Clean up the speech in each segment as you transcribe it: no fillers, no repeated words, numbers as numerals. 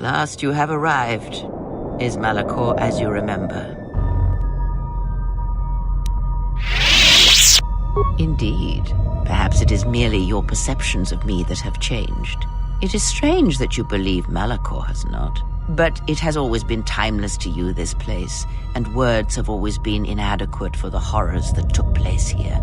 last you have arrived. Is Malachor as you remember? Indeed. Perhaps it is merely your perceptions of me that have changed. It is strange that you believe Malachor has not. But it has always been timeless to you, this place, and words have always been inadequate for the horrors that took place here.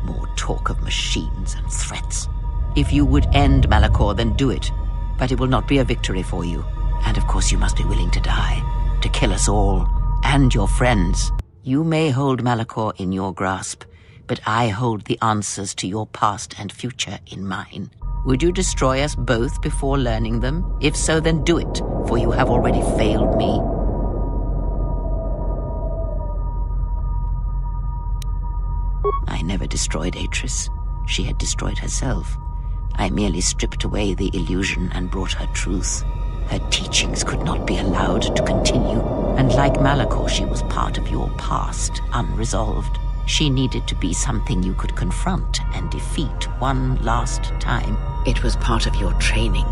More talk of machines and threats. If you would end Malachor, then do it. But it will not be a victory for you. And of course you must be willing to die, to kill us all, and your friends. You may hold Malachor in your grasp, but I hold the answers to your past and future in mine. Would you destroy us both before learning them? If so, then do it, for you have already failed me. I never destroyed Atris. She had destroyed herself. I merely stripped away the illusion and brought her truth. Her teachings could not be allowed to continue, and like Malachor, she was part of your past, unresolved. She needed to be something you could confront and defeat one last time. It was part of your training,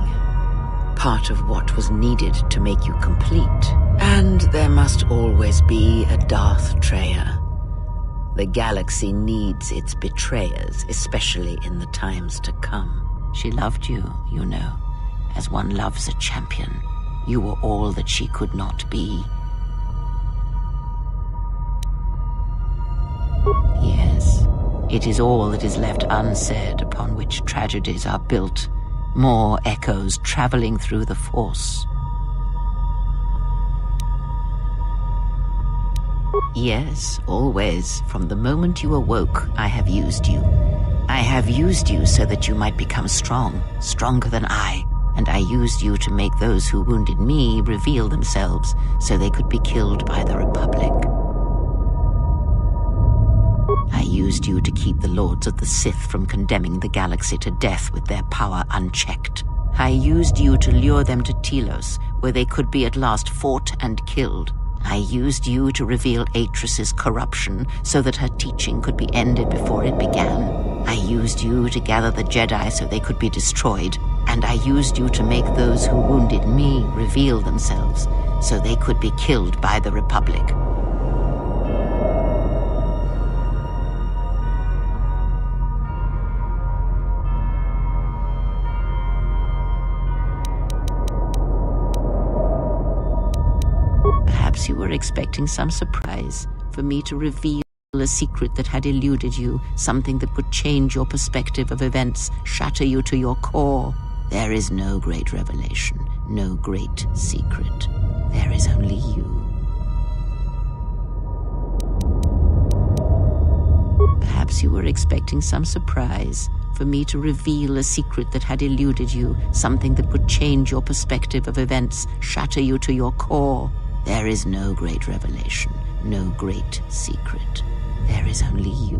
part of what was needed to make you complete. And there must always be a Darth Traya. The galaxy needs its betrayers, especially in the times to come. She loved you, you know, as one loves a champion. You were all that she could not be. Yes, it is all that is left unsaid upon which tragedies are built. More echoes traveling through the Force. Yes, always. From the moment you awoke, I have used you. I have used you so that you might become strong, stronger than I. And I used you to make those who wounded me reveal themselves so they could be killed by the Republic. I used you to keep the Lords of the Sith from condemning the galaxy to death with their power unchecked. I used you to lure them to Telos, where they could be at last fought and killed. I used you to reveal Atris's corruption so that her teaching could be ended before it began. I used you to gather the Jedi so they could be destroyed. And I used you to make those who wounded me reveal themselves so they could be killed by the Republic. Perhaps you were expecting some surprise, for me to reveal a secret that had eluded you, something that would change your perspective of events, shatter you to your core. There is no great revelation, no great secret. There is only you. Perhaps you were expecting some surprise, for me to reveal a secret that had eluded you, something that would change your perspective of events, shatter you to your core. There is no great revelation, no great secret. There is only you.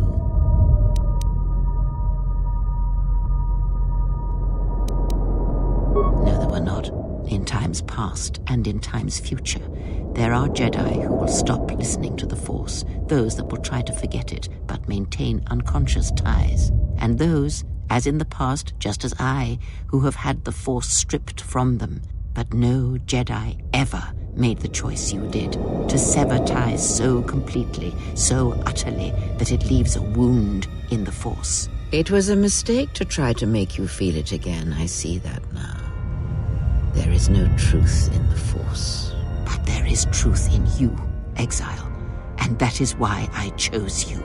No, there were not. In times past and in times future, there are Jedi who will stop listening to the Force, those that will try to forget it but maintain unconscious ties, and those, as in the past, just as I, who have had the Force stripped from them. But no Jedi ever made the choice you did, to sever ties so completely, so utterly, that it leaves a wound in the Force. It was a mistake to try to make you feel it again, I see that now. There is no truth in the Force, but there is truth in you, Exile, and that is why I chose you.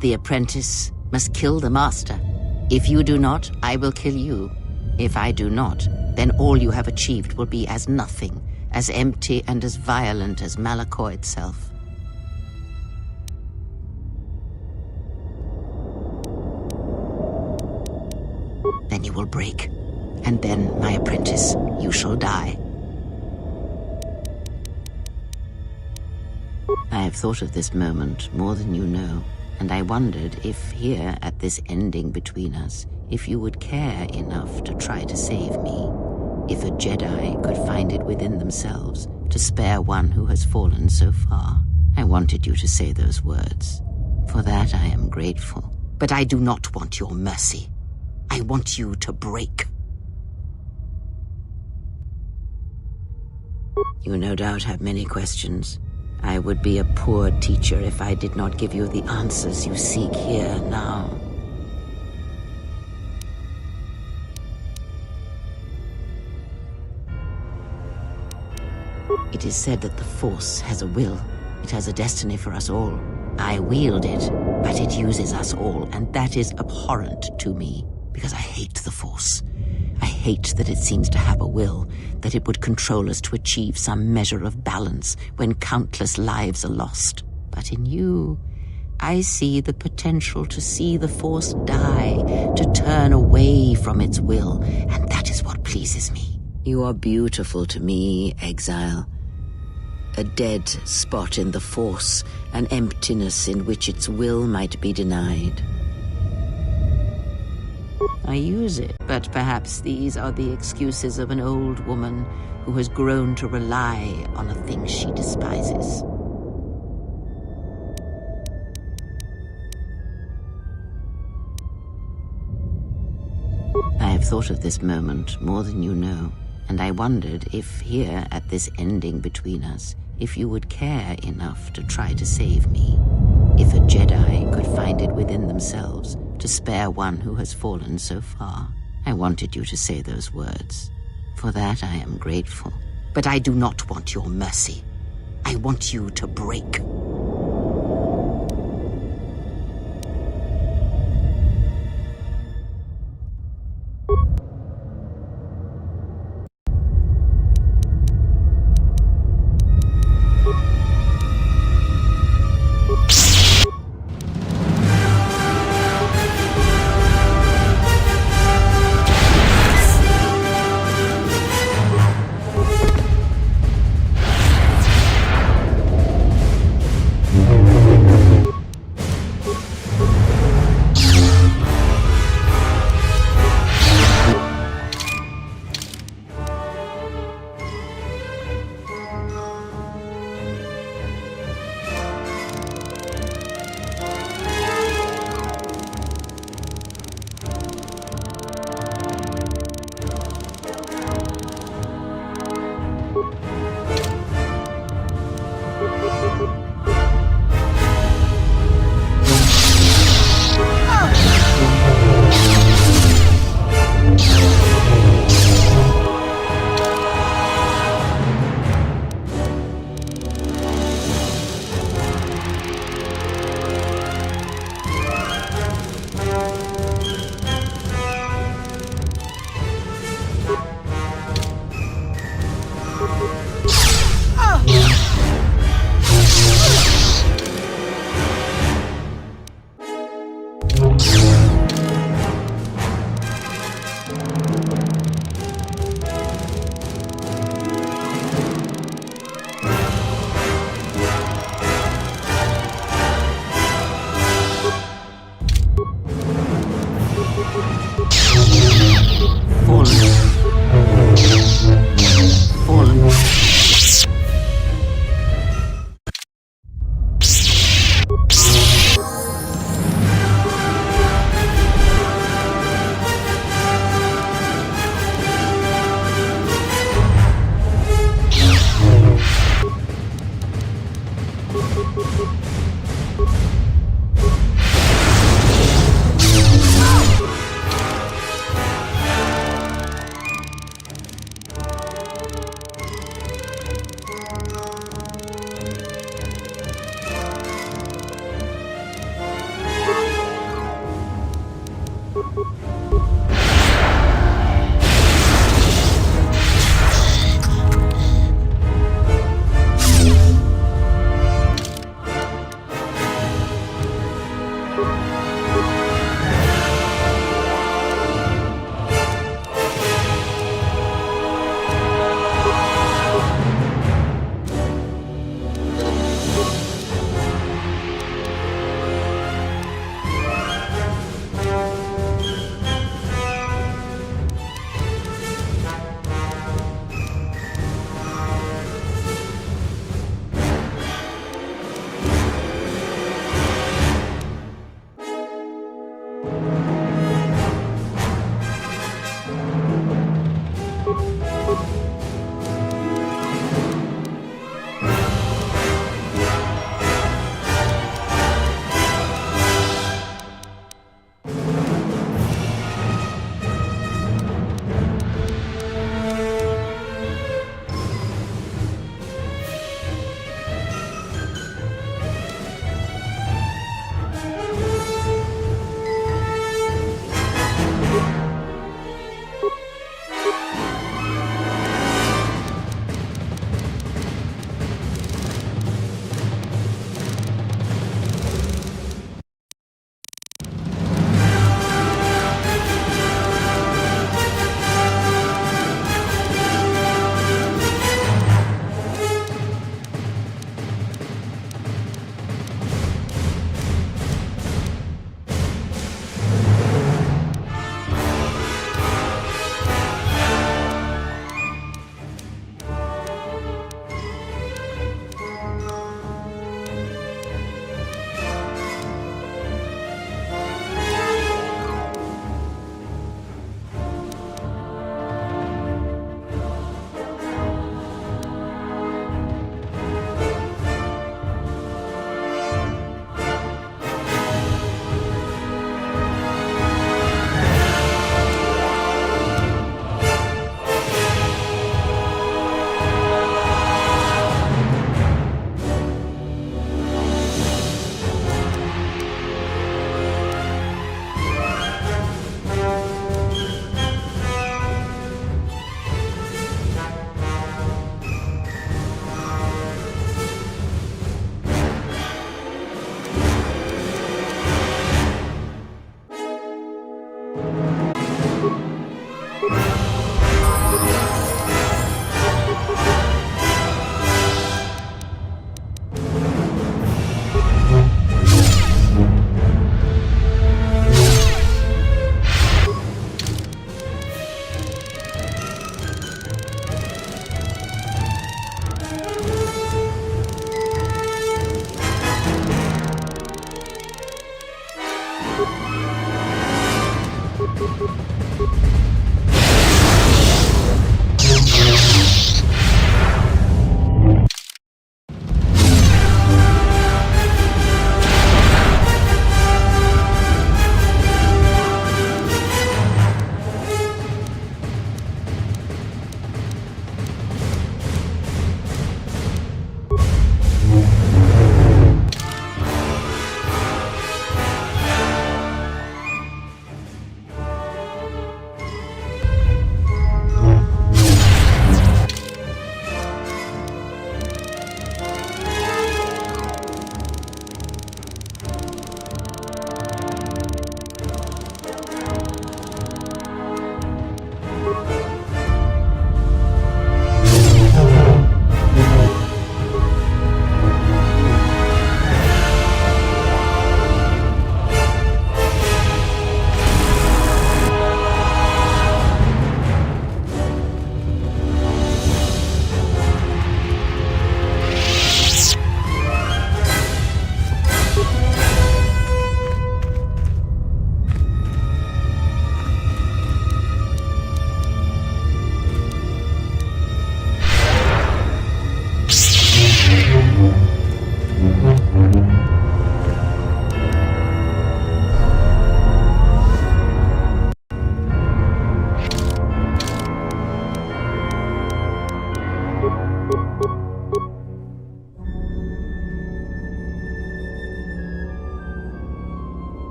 The apprentice must kill the master. If you do not, I will kill you. If I do not, then all you have achieved will be as nothing, as empty and as violent as Malachor itself. Then you will break, and then, my apprentice, you shall die. I have thought of this moment more than you know. And I wondered if here, at this ending between us, if you would care enough to try to save me. If a Jedi could find it within themselves to spare one who has fallen so far. I wanted you to say those words. For that I am grateful. But I do not want your mercy. I want you to break. You no doubt have many questions. I would be a poor teacher if I did not give you the answers you seek here now. It is said that the Force has a will. It has a destiny for us all. I wield it, but it uses us all, and that is abhorrent to me, because I hate the Force. I hate that it seems to have a will, that it would control us to achieve some measure of balance when countless lives are lost. But in you, I see the potential to see the Force die, to turn away from its will, and that is what pleases me. You are beautiful to me, Exile. A dead spot in the Force, an emptiness in which its will might be denied. I use it, but perhaps these are the excuses of an old woman who has grown to rely on a thing she despises. I have thought of this moment more than you know, and I wondered if here at this ending between us, if you would care enough to try to save me. If a Jedi could find it within themselves to spare one who has fallen so far. I wanted you to say those words. For that I am grateful. But I do not want your mercy. I want you to break.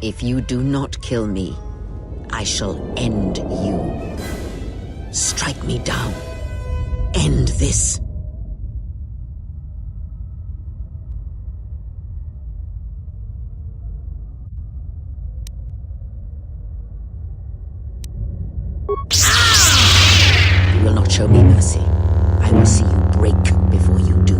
If you do not kill me, I shall end you. Strike me down. End this. You will not show me mercy. I will see you break before you do.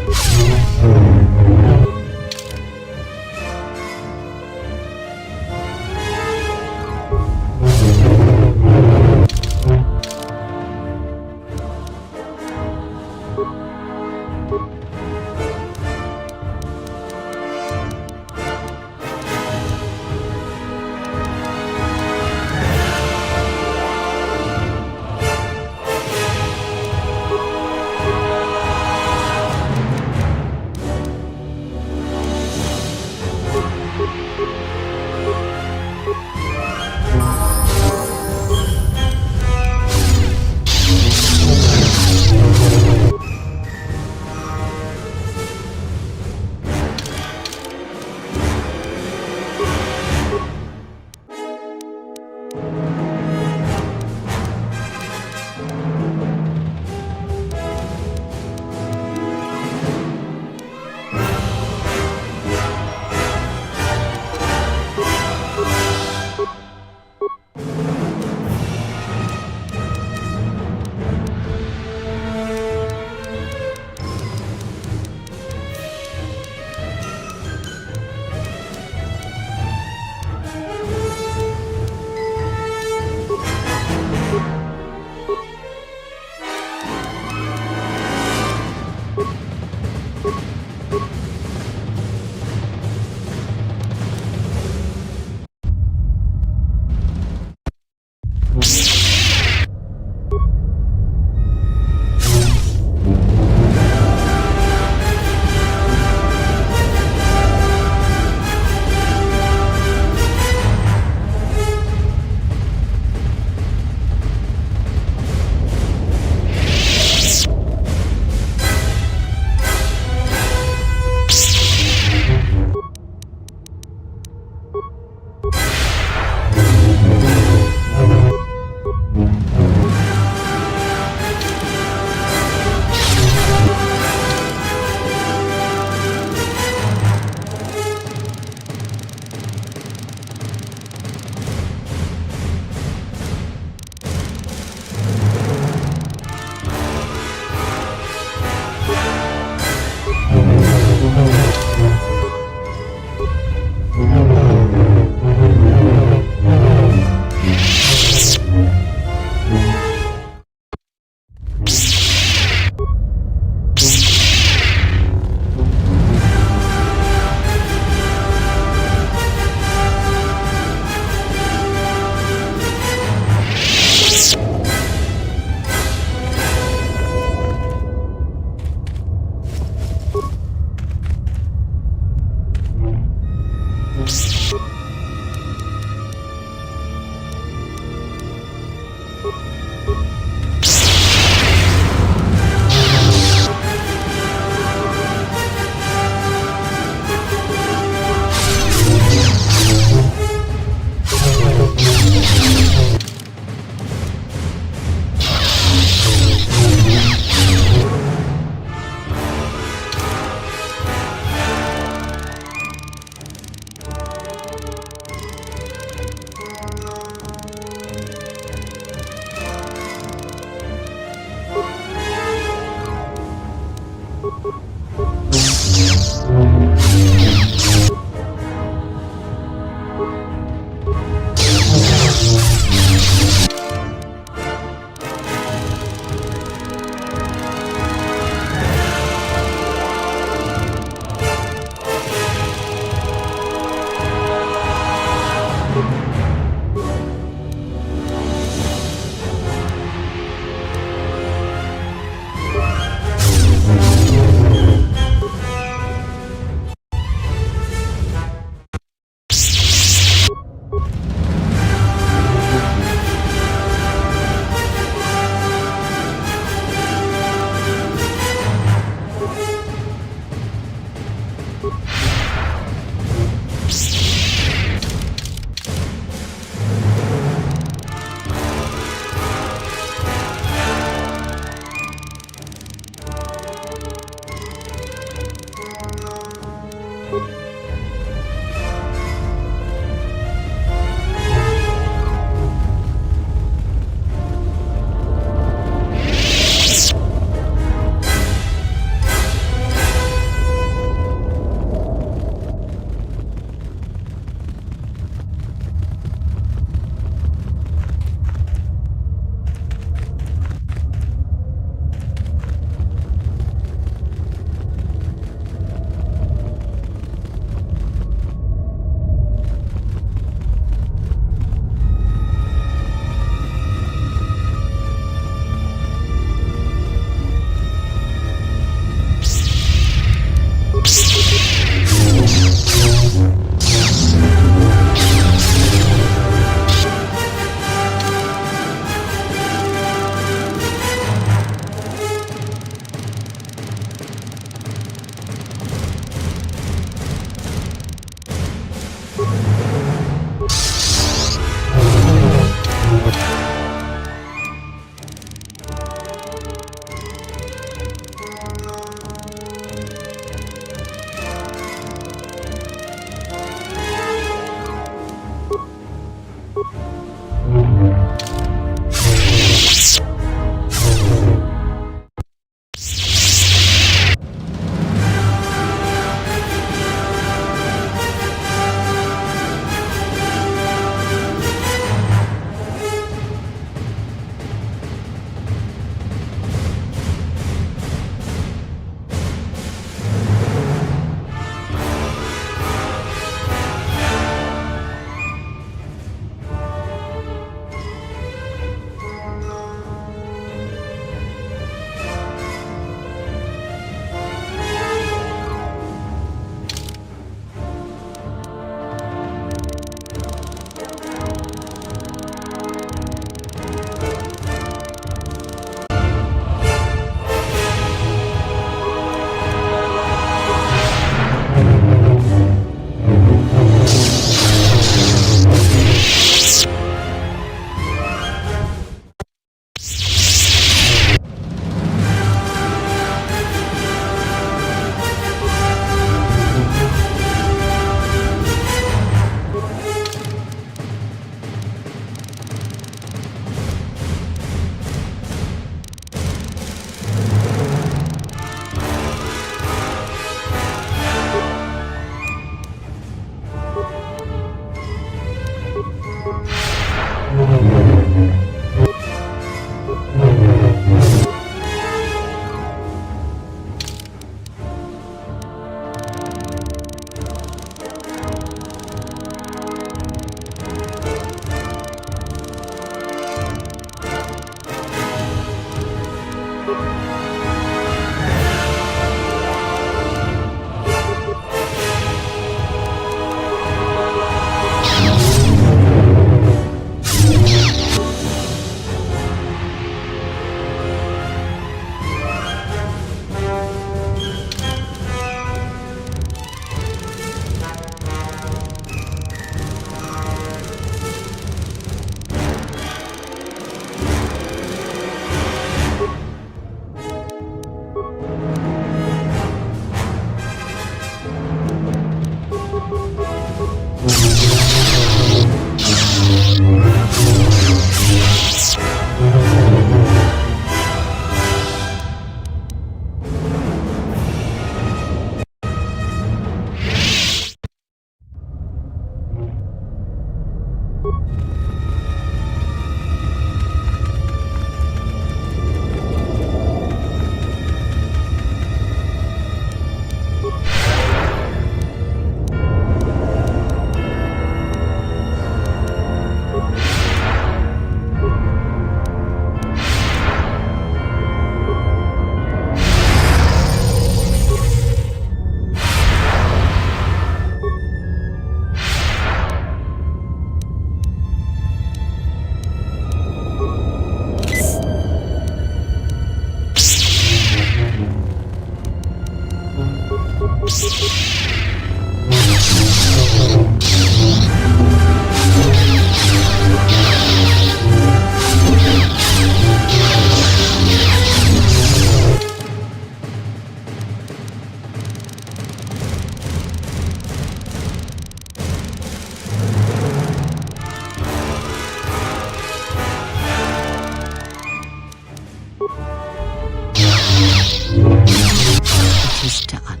It is done.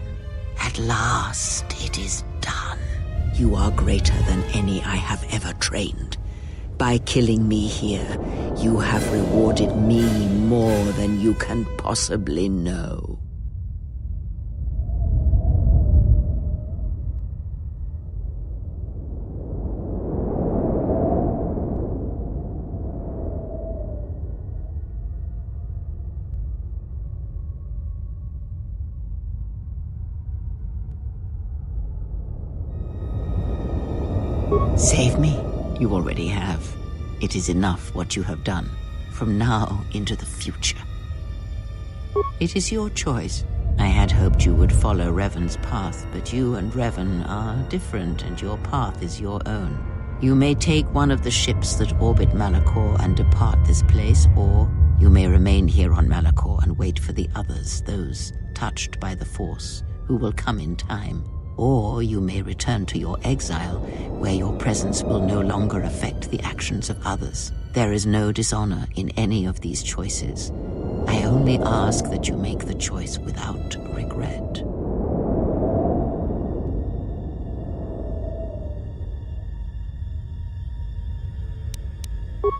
At last, it is done. You are greater than any I have ever trained. By killing me here, you have rewarded me more than you can possibly know. Save me? You already have. It is enough what you have done, from now into the future. It is your choice. I had hoped you would follow Revan's path, but you and Revan are different, and your path is your own. You may take one of the ships that orbit Malachor and depart this place, or you may remain here on Malachor and wait for the others, those touched by the Force, who will come in time. Or you may return to your exile, where your presence will no longer affect the actions of others. There is no dishonor in any of these choices. I only ask that you make the choice without regret.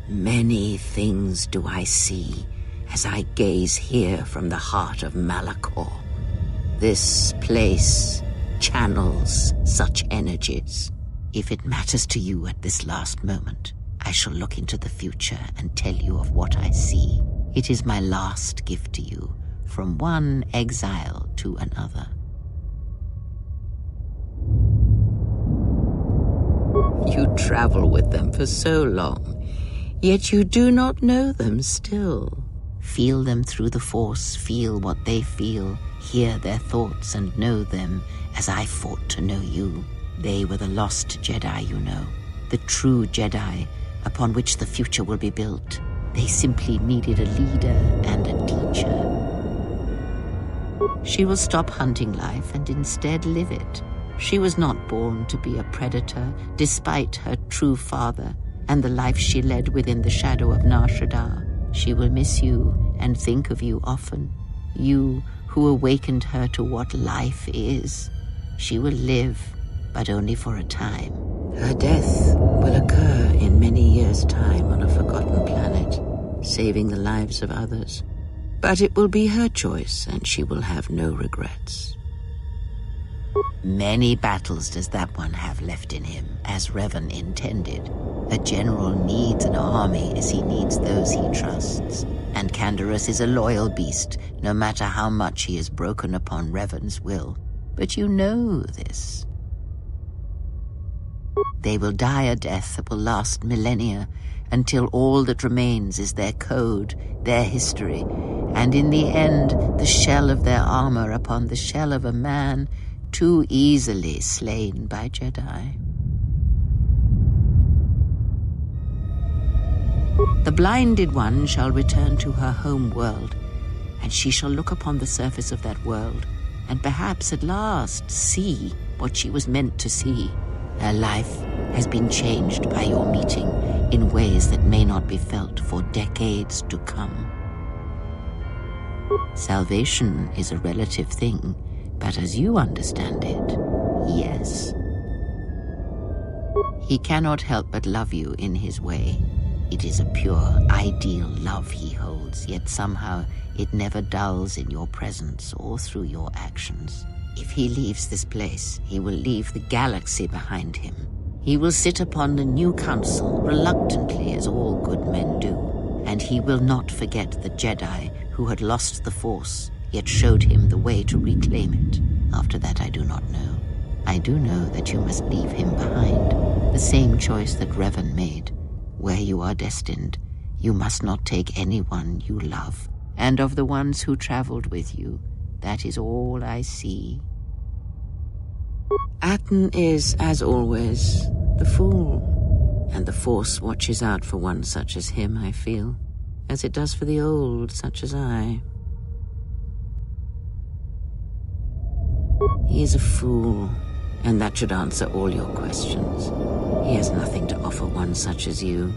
Many things do I see as I gaze here from the heart of Malachor. This place channels such energies. If it matters to you at this last moment, I shall look into the future and tell you of what I see. It is my last gift to you, from one exile to another. You travel with them for so long, yet you do not know them still. Feel them through the Force, feel what they feel, hear their thoughts and know them as I fought to know you. They were the lost Jedi, you know, the true Jedi upon which the future will be built. They simply needed a leader and a teacher. She will stop hunting life and instead live it. She was not born to be a predator, despite her true father and the life she led within the shadow of Nar Shaddaa. She will miss you and think of you often, you who awakened her to what life is. She will live, but only for a time. Her death will occur in many years' time on a forgotten planet, saving the lives of others. But it will be her choice, and she will have no regrets. Many battles does that one have left in him, as Revan intended. A general needs an army as he needs those he trusts. And Canderous is a loyal beast, no matter how much he is broken upon Revan's will. But you know this. They will die a death that will last millennia, until all that remains is their code, their history, and in the end, the shell of their armor upon the shell of a man too easily slain by Jedi. The blinded one shall return to her home world, and she shall look upon the surface of that world, and perhaps at last see what she was meant to see. Her life has been changed by your meeting in ways that may not be felt for decades to come. Salvation is a relative thing, but as you understand it, yes. He cannot help but love you in his way. It is a pure, ideal love he holds, yet somehow it never dulls in your presence or through your actions. If he leaves this place, he will leave the galaxy behind him. He will sit upon the new council, reluctantly as all good men do, and he will not forget the Jedi who had lost the Force, yet showed him the way to reclaim it. After that I do not know. I do know that you must leave him behind, the same choice that Revan made. Where you are destined, you must not take anyone you love. And of the ones who traveled with you, that is all I see. Atten is, as always, the fool. And the Force watches out for one such as him, I feel, as it does for the old such as I. He is a fool, and that should answer all your questions. He has nothing to offer one such as you,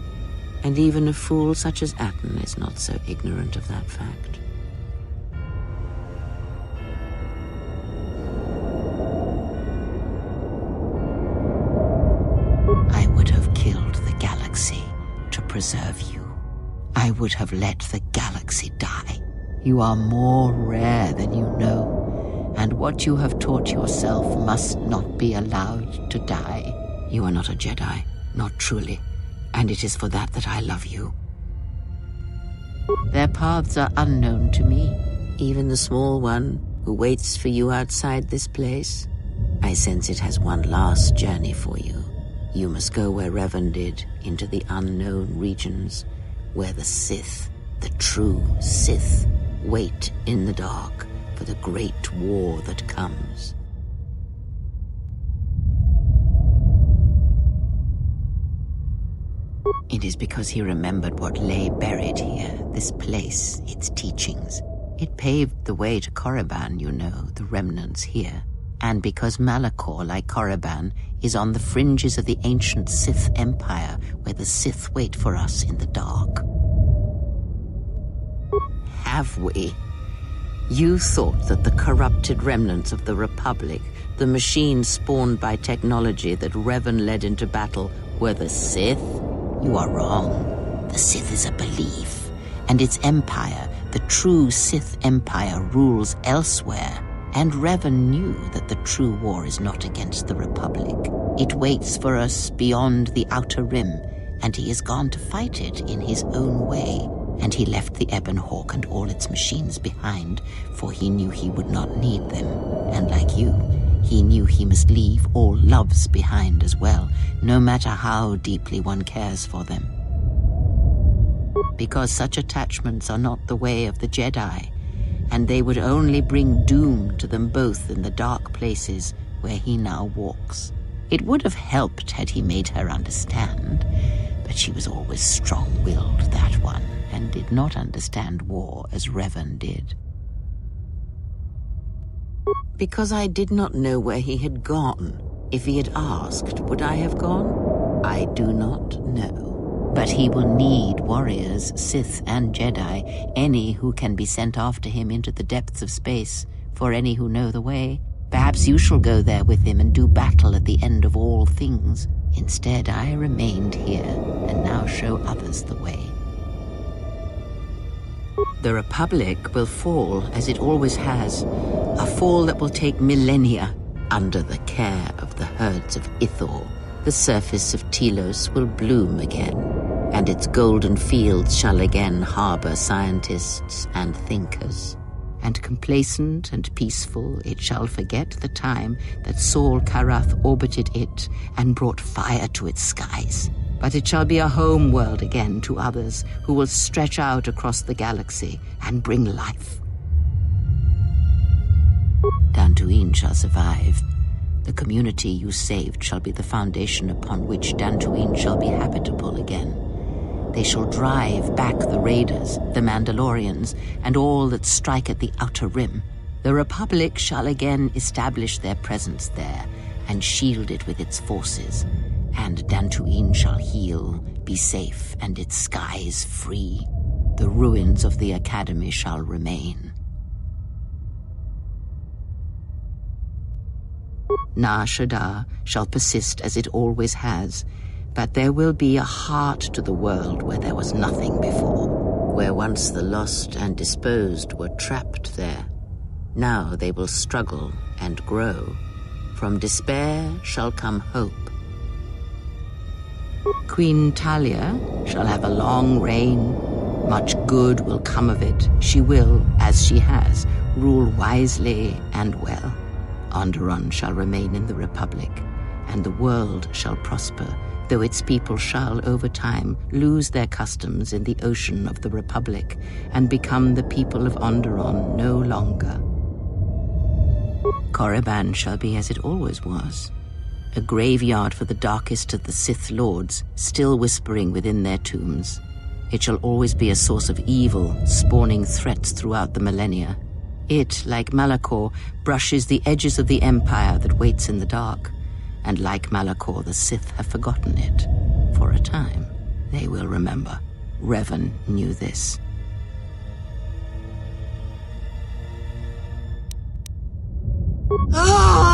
and even a fool such as Atten is not so ignorant of that fact. I would have killed the galaxy to preserve you. I would have let the galaxy die. You are more rare than you know, and what you have taught yourself must not be allowed to die. You are not a Jedi, not truly, and it is for that that I love you. Their paths are unknown to me, even the small one who waits for you outside this place. I sense it has one last journey for you. You must go where Revan did, into the unknown regions, where the Sith, the true Sith, wait in the dark for the great war that comes. It is because he remembered what lay buried here, this place, its teachings. It paved the way to Korriban, you know, the remnants here. And because Malachor, like Korriban, is on the fringes of the ancient Sith Empire, where the Sith wait for us in the dark. Have we? You thought that the corrupted remnants of the Republic, the machines spawned by technology that Revan led into battle, were the Sith? You are wrong. The Sith is a belief, and its empire, the true Sith Empire, rules elsewhere. And Revan knew that the true war is not against the Republic. It waits for us beyond the Outer Rim, and he has gone to fight it in his own way. And he left the Ebon Hawk and all its machines behind, for he knew he would not need them. And like you, he knew he must leave all loves behind as well, no matter how deeply one cares for them. Because such attachments are not the way of the Jedi, and they would only bring doom to them both in the dark places where he now walks. It would have helped had he made her understand, but she was always strong-willed, that one, and did not understand war as Revan did. Because I did not know where he had gone. If he had asked, would I have gone? I do not know. But he will need warriors, Sith and Jedi, any who can be sent after him into the depths of space, for any who know the way. Perhaps you shall go there with him and do battle at the end of all things. Instead, I remained here, and now show others the way. The Republic will fall, as it always has, a fall that will take millennia under the care of the herds of Ithor. The surface of Telos will bloom again, and its golden fields shall again harbor scientists and thinkers. And complacent and peaceful, it shall forget the time that Saul Karath orbited it and brought fire to its skies. But it shall be a home world again to others who will stretch out across the galaxy and bring life. Dantooine shall survive. The community you saved shall be the foundation upon which Dantooine shall be habitable again. They shall drive back the Raiders, the Mandalorians, and all that strike at the Outer Rim. The Republic shall again establish their presence there and shield it with its forces. And Dantooine shall heal, be safe, and its skies free. The ruins of the Academy shall remain. Nar Shaddaa shall persist as it always has, but there will be a heart to the world where there was nothing before, where once the lost and disposed were trapped there. Now they will struggle and grow. From despair shall come hope. Queen Talia shall have a long reign. Much good will come of it. She will, as she has, rule wisely and well. Onderon shall remain in the Republic, and the world shall prosper, though its people shall, over time, lose their customs in the ocean of the Republic and become the people of Onderon no longer. Korriban shall be as it always was, a graveyard for the darkest of the Sith Lords, still whispering within their tombs. It shall always be a source of evil, spawning threats throughout the millennia. It, like Malachor, brushes the edges of the Empire that waits in the dark. And like Malachor, the Sith have forgotten it. For a time, they will remember. Revan knew this. Ah!